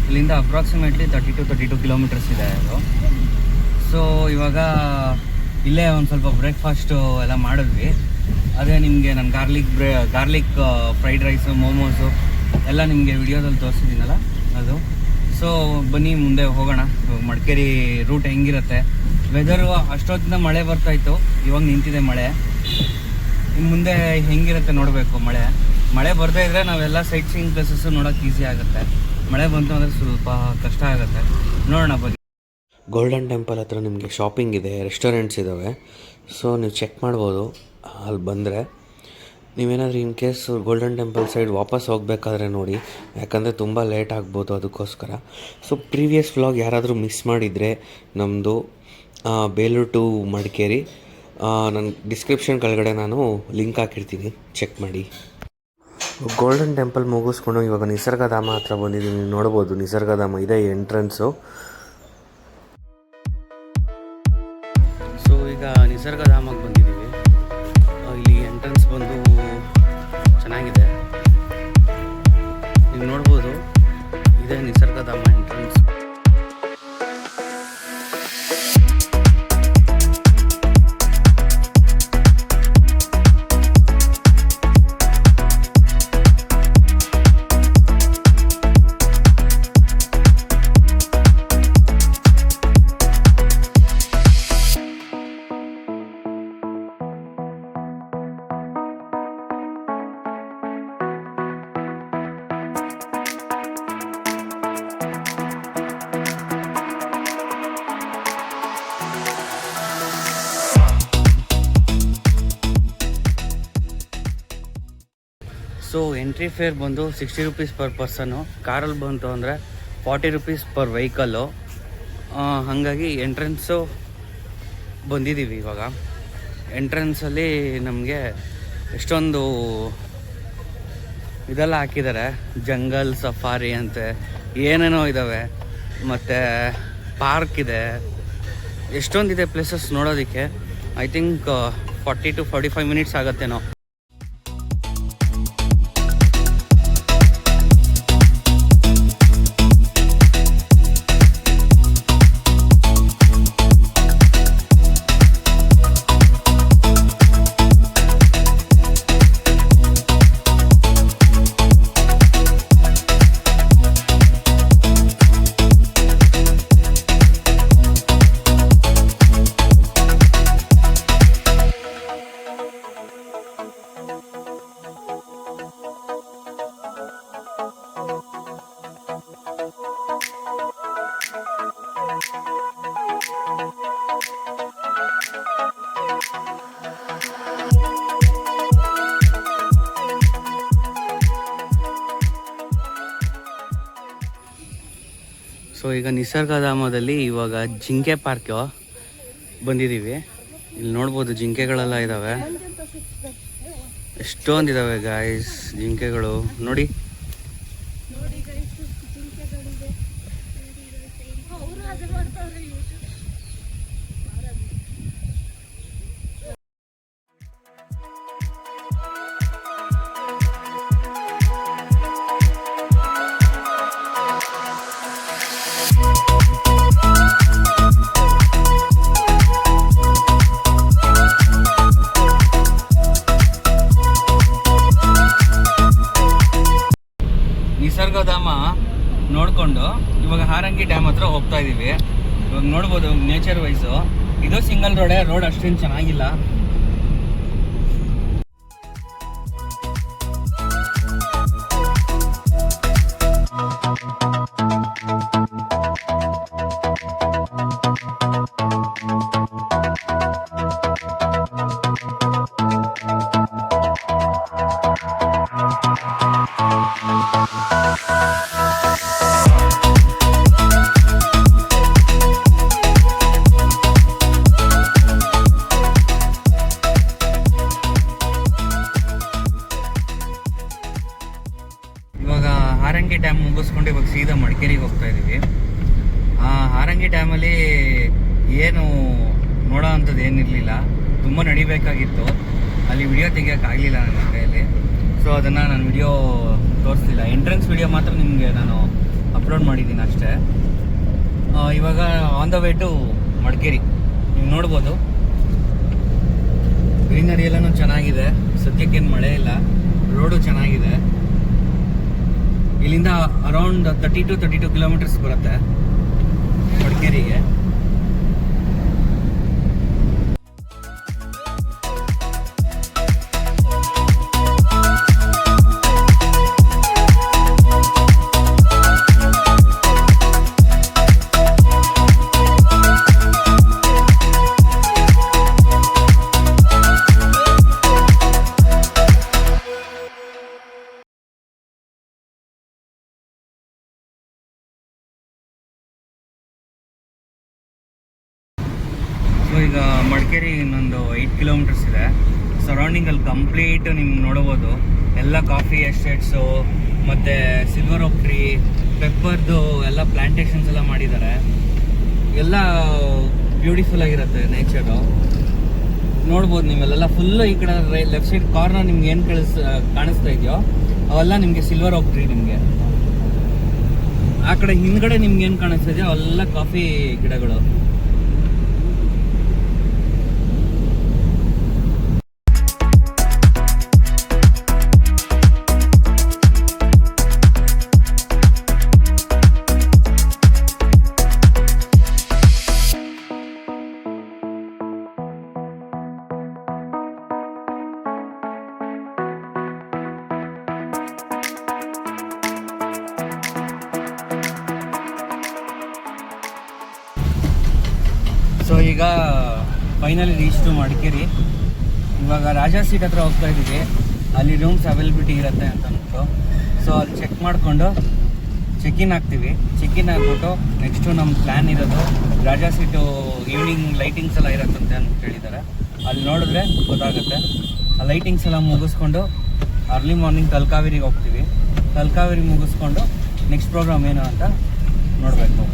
ಇಲ್ಲಿಂದ approximately 32 kilometres ಇದೆ ಅದು. ಸೊ ಇವಾಗ ಇಲ್ಲೇ ಒಂದು ಸ್ವಲ್ಪ ಬ್ರೇಕ್ಫಾಸ್ಟು ಎಲ್ಲ ಮಾಡಿದ್ವಿ. ಅದೇ ನಿಮಗೆ ನಾನು ಗಾರ್ಲಿಕ್ ಫ್ರೈಡ್ ರೈಸು, ಮೋಮೋಸು ಎಲ್ಲ ನಿಮಗೆ ವಿಡಿಯೋದಲ್ಲಿ ತೋರಿಸಿದ್ದೀನಲ್ಲ ಅದು. ಸೊ ಬನ್ನಿ ಮುಂದೆ ಹೋಗೋಣ. ಮಡಿಕೇರಿ ರೂಟ್ ಹೆಂಗಿರುತ್ತೆ, ವೆದರು ಅಷ್ಟೊತ್ತಿಂದ ಮಳೆ ಬರ್ತಾಯಿತ್ತು, ಇವಾಗ ನಿಂತಿದೆ ಮಳೆ. ಇನ್ನು ಮುಂದೆ ಹೆಂಗಿರುತ್ತೆ ನೋಡಬೇಕು. ಮಳೆ ಬರ್ತಾ ಇದ್ದರೆ ನಾವೆಲ್ಲ ಸೈಟ್ ಸೀಯಿಂಗ್ ಪ್ಲೇಸಸ್ಸು ನೋಡೋಕೆ ಈಸಿ ಆಗುತ್ತೆ. ಮಳೆ ಬಂತು ಅಂದರೆ ಸ್ವಲ್ಪ ಕಷ್ಟ ಆಗುತ್ತೆ. ನೋಡೋಣ ಬನ್ನಿ. ಗೋಲ್ಡನ್ ಟೆಂಪಲ್ ಹತ್ರ ನಿಮಗೆ ಶಾಪಿಂಗ್ ಇದೆ, ರೆಸ್ಟೋರೆಂಟ್ಸ್ ಇದ್ದಾವೆ. ಸೊ ನೀವು ಚೆಕ್ ಮಾಡ್ಬೋದು ಅಲ್ಲಿ ಬಂದರೆ. ನೀವೇನಾದರೂ in case golden temple side ವಾಪಸ್ ಹೋಗಬೇಕಾದ್ರೆ ನೋಡಿ, ಯಾಕಂದರೆ ತುಂಬ ಲೇಟ್ ಆಗ್ಬೋದು ಅದಕ್ಕೋಸ್ಕರ. ಸೊ ಪ್ರೀವಿಯಸ್ ವ್ಲಾಗ್ ಯಾರಾದರೂ ಮಿಸ್ ಮಾಡಿದರೆ ನಮ್ಮದು ಬೇಲೂರು ಟು ಮಡಿಕೇರಿ, ನನ್ನ ಡಿಸ್ಕ್ರಿಪ್ಷನ್ ಕೆಳಗಡೆ ನಾನು ಲಿಂಕ್ ಹಾಕಿರ್ತೀನಿ, ಚೆಕ್ ಮಾಡಿ. ಗೋಲ್ಡನ್ ಟೆಂಪಲ್ ಮುಗಿಸ್ಕೊಂಡು ಇವಾಗ ನಿಸರ್ಗಧಾಮ ಹತ್ರ ಬಂದಿದ್ದೀನಿ. ನೋಡ್ಬೋದು ನಿಸರ್ಗಧಾಮ ಇದೆ ಎಂಟ್ರೆನ್ಸು. ಸೊ ಈಗ ನಿಸರ್ಗಧಾಮಕ್ಕೆ ಬಂದಿದ್ದೀವಿ. ಇಲ್ಲಿ ಎಂಟ್ರೆನ್ಸ್ ಬಂದು ಚೆನ್ನಾಗಿದೆ, ನೀವು ನೋಡ್ಬೋದು. ಇದೆ Nisargadhama entrance. So entry fair ಬಂದು 60 ರೂಪೀಸ್ ಪರ್ ಪರ್ಸನ್ನು. ಕಾರಲ್ಲಿ ಬಂತು ಅಂದರೆ 40 ರೂಪೀಸ್ ಪರ್ ವೆಹಿಕಲ್ಲು. ಹಾಗಾಗಿ ಎಂಟ್ರೆನ್ಸು ಬಂದಿದ್ದೀವಿ ಇವಾಗ. ಎಂಟ್ರೆನ್ಸಲ್ಲಿ ನಮಗೆ ಎಷ್ಟೊಂದು ಇದೆಲ್ಲ ಹಾಕಿದ್ದಾರೆ, ಜಂಗಲ್ ಸಫಾರಿ ಅಂತೆ ಏನೇನೋ ಇದ್ದಾವೆ, ಮತ್ತು ಪಾರ್ಕ್ ಇದೆ, ಎಷ್ಟೊಂದಿದೆ ಪ್ಲೇಸಸ್ ನೋಡೋದಕ್ಕೆ. ಐ ಥಿಂಕ್ 40 to 45 ಮಿನಿಟ್ಸ್ ಆಗುತ್ತೇನೋ. ಸೊ ಈಗ ನಿಸರ್ಗಧಾಮದಲ್ಲಿ ಇವಾಗ ಜಿಂಕೆ ಪಾರ್ಕ್ ಬಂದಿದ್ದೀವಿ. ಇಲ್ಲಿ ನೋಡ್ಬೋದು ಜಿಂಕೆಗಳೆಲ್ಲ ಇದ್ದಾವೆ, ಎಷ್ಟೊಂದಿದ್ದಾವೆ ಗಾಯ್ಸ್ ಜಿಂಕೆಗಳು ನೋಡಿ. ನಿಸರ್ಗಧಾಮ ನೋಡಿಕೊಂಡು ಇವಾಗ ಹಾರಂಗಿ ಡ್ಯಾಮ್ ಹತ್ರ ಹೋಗ್ತಾ ಇದ್ದೀವಿ. ಇವಾಗ ನೋಡ್ಬೋದು ನೇಚರ್ ವೈಸು ಇದು ಸಿಂಗಲ್ ರೋಡ್ ಅಷ್ಟೇನು ಚೆನ್ನಾಗಿಲ್ಲ. ಹಾರಂಗಿ ಡ್ಯಾಮ್ ಮುಗಿಸ್ಕೊಂಡು ಇವಾಗ ಸೀದಾ ಮಡಿಕೇರಿಗೆ ಹೋಗ್ತಾ ಇದ್ದೀವಿ. ಹಾರಂಗಿ ಡ್ಯಾಮಲ್ಲಿ ಏನು ನೋಡೋ ಅಂಥದ್ದು ಏನಿರಲಿಲ್ಲ, ತುಂಬ ನಡಿಬೇಕಾಗಿತ್ತು. ಅಲ್ಲಿ ವಿಡಿಯೋ ತೆಗಿಯೋಕ್ಕಾಗಲಿಲ್ಲ ನನ್ನ ಕೈಯಲ್ಲಿ. ಸೊ ಅದನ್ನು ನಾನು ವಿಡಿಯೋ ತೋರಿಸ್ತಿಲ್ಲ. ಎಂಟ್ರೆನ್ಸ್ ವಿಡಿಯೋ ಮಾತ್ರ ನಿಮಗೆ ನಾನು ಅಪ್ಲೋಡ್ ಮಾಡಿದ್ದೀನಿ ಅಷ್ಟೇ. ಇವಾಗ on the way to Madikeri. ನೀವು ನೋಡ್ಬೋದು ಗ್ರೀನರಿ ಎಲ್ಲನೂ ಚೆನ್ನಾಗಿದೆ, ಸದ್ಯಕ್ಕೇನು ಮಳೆ ಇಲ್ಲ, ರೋಡು ಚೆನ್ನಾಗಿದೆ. ಇಲ್ಲಿಂದ ಅರೌಂಡ್ 32 ಕಿಲೋಮೀಟರ್ಸ್ ಬರುತ್ತೆ ಮಡಿಕೇರಿಗೆ. ಸೊ ಈಗ ಮಡಿಕೇರಿ ಇನ್ನೊಂದು 8 ಕಿಲೋಮೀಟರ್ಸ್ ಇದೆ. ಸರೌಂಡಿಂಗಲ್ಲಿ ಕಂಪ್ಲೀಟ್ ನಿಮ್ಗೆ ನೋಡ್ಬೋದು ಎಲ್ಲ ಕಾಫಿ ಎಸ್ಟೇಟ್ಸು ಮತ್ತು ಸಿಲ್ವರ್ ಓಕ್ ಟ್ರೀ, ಪೆಪ್ಪರ್ದು ಎಲ್ಲ ಪ್ಲ್ಯಾಂಟೇಷನ್ಸ್ ಎಲ್ಲ ಮಾಡಿದ್ದಾರೆ. ಎಲ್ಲ ಬ್ಯೂಟಿಫುಲ್ ಆಗಿರುತ್ತೆ ನೇಚರು. ನೋಡ್ಬೋದು ನೀವೆಲ್ಲ ಫುಲ್ಲು ಈ ಕಡೆ ಲೆಫ್ಟ್ ಸೈಡ್ ಕಾರ್ನರ್ ನಿಮ್ಗೆ ಏನು ಕಾಣಿಸ್ತಾ ಇದೆಯೋ ಅವೆಲ್ಲ ನಿಮಗೆ ಸಿಲ್ವರ್ ಓಕ್ ಟ್ರೀ. ನಿಮಗೆ ಆ ಕಡೆ ಹಿಂದ್ಗಡೆ ನಿಮ್ಗೆ ಏನು ಕಾಣಿಸ್ತಾ ಇದೆಯೋ ಅವೆಲ್ಲ ಕಾಫಿ ಗಿಡಗಳು. ಸೊ ಈಗ ಫೈನಲಿ ರೀಚ್ ಟು ಮಡಿಕೇರಿ. ಇವಾಗ ರಾಜಾ ಸೀಟ್ ಹತ್ರ ಹೋಗ್ತಾ ಇದ್ದೀವಿ. ಅಲ್ಲಿ ರೂಮ್ಸ್ ಅವೈಲಬಿಲಿಟಿ ಇರುತ್ತೆ ಅಂತ ಅಂದ್ಬಿಟ್ಟು, ಸೊ ಅಲ್ಲಿ ಚೆಕ್ ಮಾಡಿಕೊಂಡು ಚೆಕ್-ಇನ್ ಆಗ್ತೀವಿ. ಚೆಕ್-ಇನ್ ಆಗಿಬಿಟ್ಟು ನೆಕ್ಸ್ಟು ನಮ್ಮ ಪ್ಲ್ಯಾನ್ ಇರೋದು ರಾಜಾ ಸೀಟು ಈವ್ನಿಂಗ್ ಲೈಟಿಂಗ್ಸ್ ಎಲ್ಲ ಇರುತ್ತಂತೆ ಅಂತ ಹೇಳಿದ್ದಾರೆ. ಅಲ್ಲಿ ನೋಡಿದ್ರೆ ಗೊತ್ತಾಗುತ್ತೆ. ಆ ಲೈಟಿಂಗ್ಸ್ ಎಲ್ಲ ಮುಗಿಸ್ಕೊಂಡು ಅರ್ಲಿ ಮಾರ್ನಿಂಗ್ ತಲಕಾವೇರಿಗೆ ಹೋಗ್ತೀವಿ. ತಲಕಾವೇರಿ ಮುಗಿಸ್ಕೊಂಡು ನೆಕ್ಸ್ಟ್ ಪ್ರೋಗ್ರಾಮ್ ಏನು ಅಂತ ನೋಡಬೇಕು.